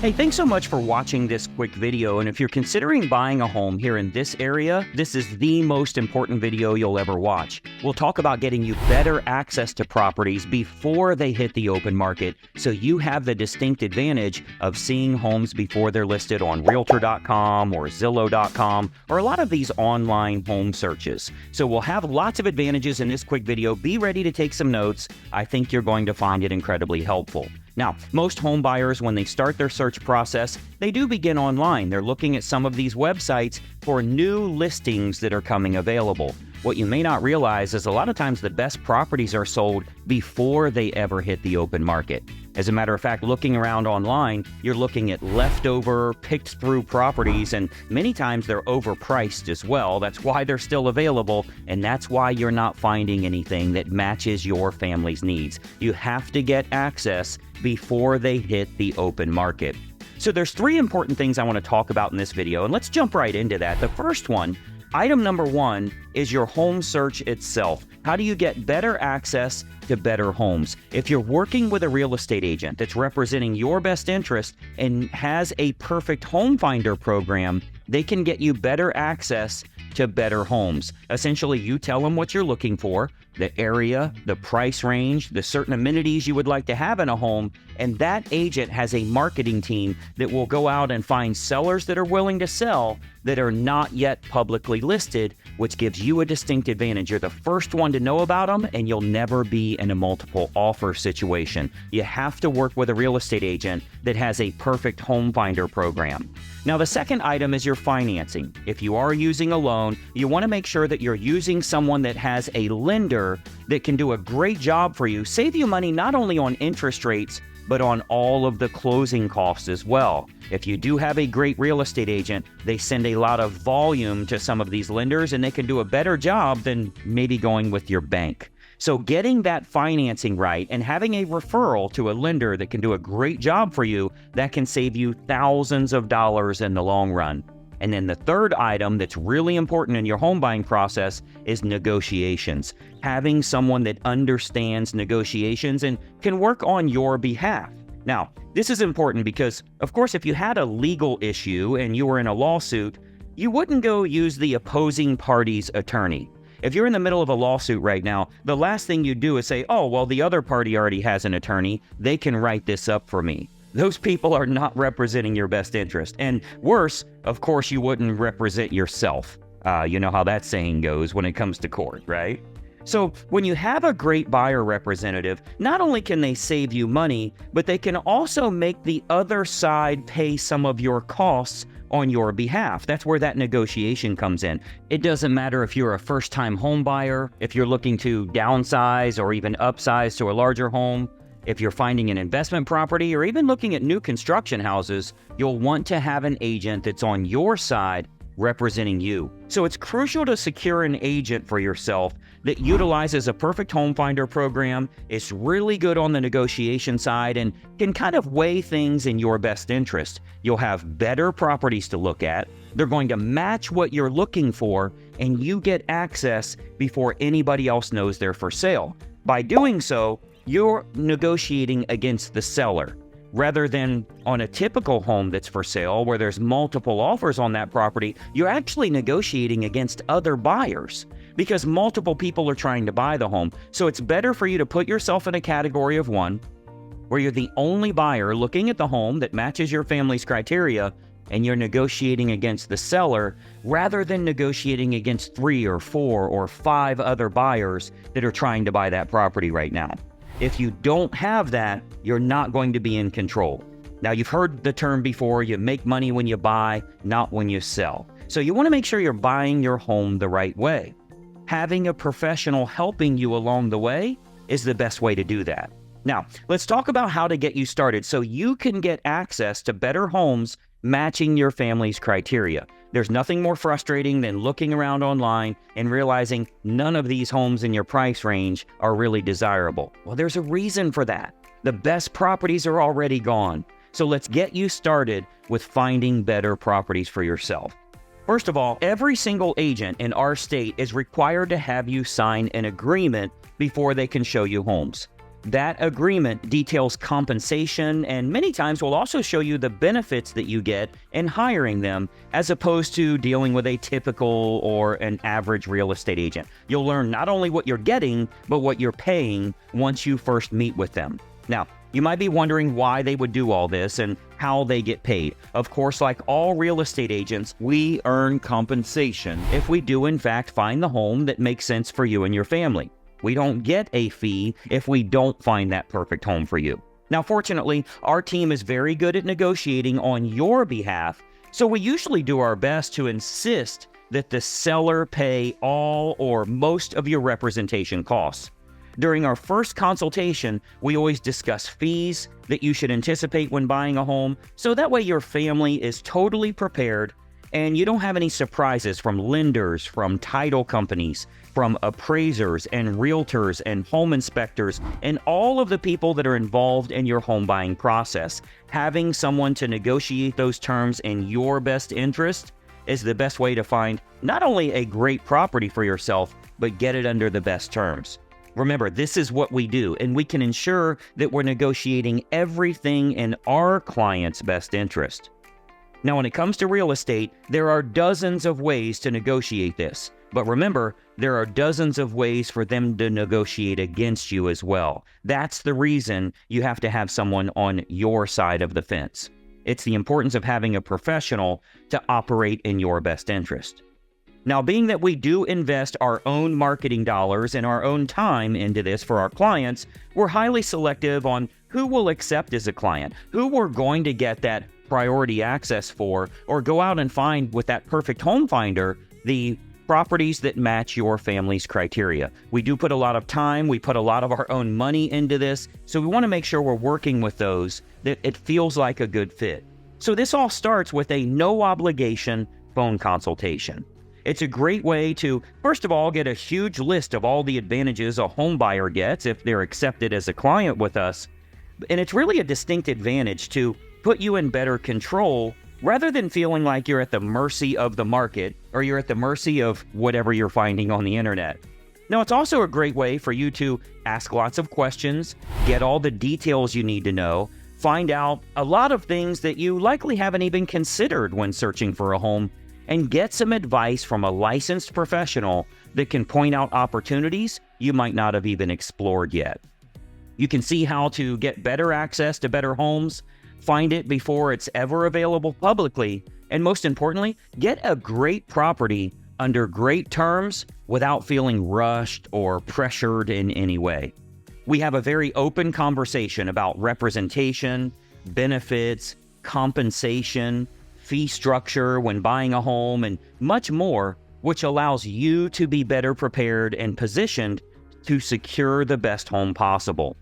Hey, thanks so much for watching this quick video. And if you're considering buying a home here in this area, this is the most important video you'll ever watch. We'll talk about getting you better access to properties before they hit the open market, so you have the distinct advantage of seeing homes before they're listed on Realtor.com or Zillow.com or a lot of these online home searches. So we'll have lots of advantages in this quick video. Be ready to take some notes. I think you're going to find it incredibly helpful. Now, most home buyers, when they start their search process, they do begin online. They're looking at some of these websites for new listings that are coming available. What you may not realize is a lot of times the best properties are sold before they ever hit the open market. As a matter of fact, looking around online, you're looking at leftover, picked through properties, and many times they're overpriced as well. That's why they're still available, and that's why you're not finding anything that matches your family's needs. You have to get access before they hit the open market. So there's three important things I want to talk about in this video, and let's jump right into that. The first one, item number one, is your home search itself. How do you get better access to better homes? If you're working with a real estate agent that's representing your best interest and has a perfect home finder program, they can get you better access to better homes. Essentially, you tell them what you're looking for, the area, the price range, the certain amenities you would like to have in a home, and that agent has a marketing team that will go out and find sellers that are willing to sell that are not yet publicly listed, which gives you a distinct advantage. You're the first one to know about them, and you'll never be in a multiple offer situation. You have to work with a real estate agent that has a perfect home finder program. Now, the second item is your financing. If you are using a loan, you want to make sure that you're using someone that has a lender that can do a great job for you, save you money not only on interest rates, but on all of the closing costs as well. If you do have a great real estate agent, they send a lot of volume to some of these lenders, and they can do a better job than maybe going with your bank. So getting that financing right and having a referral to a lender that can do a great job for you, that can save you thousands of dollars in the long run. And then the third item that's really important in your home buying process is negotiations. Having someone that understands negotiations and can work on your behalf. Now, this is important because, of course, if you had a legal issue and you were in a lawsuit, you wouldn't go use the opposing party's attorney. If you're in the middle of a lawsuit right now, the last thing you do is say, oh, well, the other party already has an attorney. They can write this up for me. Those people are not representing your best interest. And worse, of course, you wouldn't represent yourself. You know how that saying goes when it comes to court, right? So when you have a great buyer representative, not only can they save you money, but they can also make the other side pay some of your costs on your behalf. That's where that negotiation comes in. It doesn't matter if you're a first-time home buyer, if you're looking to downsize or even upsize to a larger home, if you're finding an investment property or even looking at new construction houses, you'll want to have an agent that's on your side representing you. So it's crucial to secure an agent for yourself that utilizes a perfect home finder program, is really good on the negotiation side, and can kind of weigh things in your best interest. You'll have better properties to look at. They're going to match what you're looking for, and you get access before anybody else knows they're for sale. By doing so, you're negotiating against the seller. Rather than on a typical home that's for sale where there's multiple offers on that property, you're actually negotiating against other buyers because multiple people are trying to buy the home. So it's better for you to put yourself in a category of one where you're the only buyer looking at the home that matches your family's criteria, and you're negotiating against the seller rather than negotiating against 3 or 4 or 5 other buyers that are trying to buy that property right now. If you don't have that, you're not going to be in control. Now, you've heard the term before, you make money when you buy, not when you sell. So you want to make sure you're buying your home the right way. Having a professional helping you along the way is the best way to do that. Now, let's talk about how to get you started so you can get access to better homes matching your family's criteria. There's nothing more frustrating than looking around online and realizing none of these homes in your price range are really desirable. Well, there's a reason for that. The best properties are already gone. So let's get you started with finding better properties for yourself. First of all, every single agent in our state is required to have you sign an agreement before they can show you homes. That agreement details compensation and many times will also show you the benefits that you get in hiring them as opposed to dealing with a typical or an average real estate agent. You'll learn not only what you're getting, but what you're paying once you first meet with them. Now, you might be wondering why they would do all this and how they get paid. Of course, like all real estate agents, we earn compensation if we do in fact find the home that makes sense for you and your family. We don't get a fee if we don't find that perfect home for you. Now, fortunately, our team is very good at negotiating on your behalf, so we usually do our best to insist that the seller pay all or most of your representation costs. During our first consultation, we always discuss fees that you should anticipate when buying a home, so that way your family is totally prepared and you don't have any surprises from lenders, from title companies, from appraisers and realtors and home inspectors, and all of the people that are involved in your home buying process. Having someone to negotiate those terms in your best interest is the best way to find not only a great property for yourself, but get it under the best terms. Remember, this is what we do, and we can ensure that we're negotiating everything in our client's best interest. Now, when it comes to real estate, there are dozens of ways to negotiate this. But remember, there are dozens of ways for them to negotiate against you as well. That's the reason you have to have someone on your side of the fence. It's the importance of having a professional to operate in your best interest. Now, being that we do invest our own marketing dollars and our own time into this for our clients, we're highly selective on who we'll accept as a client, who we're going to get that priority access for, or go out and find with that perfect home finder the properties that match your family's criteria. We do put a lot of time, we put a lot of our own money into this, so we want to make sure we're working with those that it feels like a good fit. So this all starts with a no obligation phone consultation. It's a great way to, first of all, get a huge list of all the advantages a home buyer gets if they're accepted as a client with us. And it's really a distinct advantage to put you in better control rather than feeling like you're at the mercy of the market or you're at the mercy of whatever you're finding on the internet. Now, it's also a great way for you to ask lots of questions, get all the details you need to know, find out a lot of things that you likely haven't even considered when searching for a home, and get some advice from a licensed professional that can point out opportunities you might not have even explored yet. You can see how to get better access to better homes, find it before it's ever available publicly, and most importantly, get a great property under great terms without feeling rushed or pressured in any way. We have a very open conversation about representation, benefits, compensation, fee structure when buying a home, and much more, which allows you to be better prepared and positioned to secure the best home possible.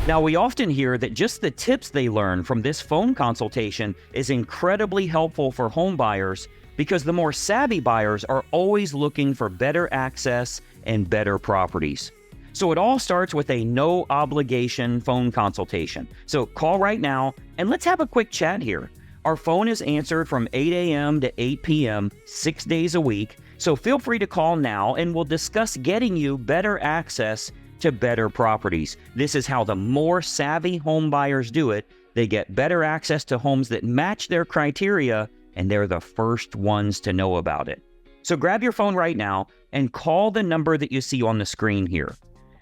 Now, we often hear that just the tips they learn from this phone consultation is incredibly helpful for home buyers because the more savvy buyers are always looking for better access and better properties. So it all starts with a no obligation phone consultation. So call right now and let's have a quick chat here. Our phone is answered from 8 a.m. to 8 p.m. 6 days a week. So feel free to call now and we'll discuss getting you better access to better properties. This is how the more savvy home buyers do it. They get better access to homes that match their criteria, and they're the first ones to know about it. So grab your phone right now and call the number that you see on the screen here.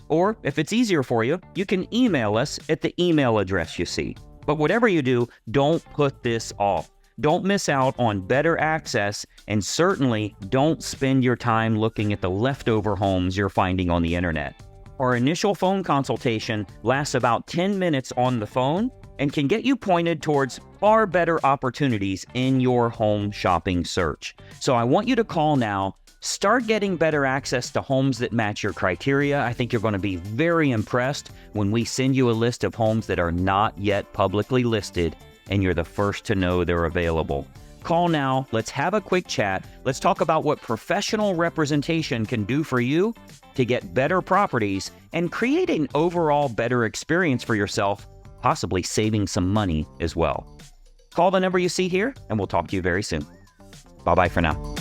Or if it's easier for you, you can email us at the email address you see. But whatever you do, don't put this off. Don't miss out on better access, and certainly don't spend your time looking at the leftover homes you're finding on the internet. Our initial phone consultation lasts about 10 minutes on the phone and can get you pointed towards far better opportunities in your home shopping search. So I want you to call now. Start getting better access to homes that match your criteria. I think you're going to be very impressed when we send you a list of homes that are not yet publicly listed and you're the first to know they're available. Call now. Let's have a quick chat. Let's talk about what professional representation can do for you to get better properties and create an overall better experience for yourself, possibly saving some money as well. Call the number you see here, and we'll talk to you very soon. Bye-bye for now.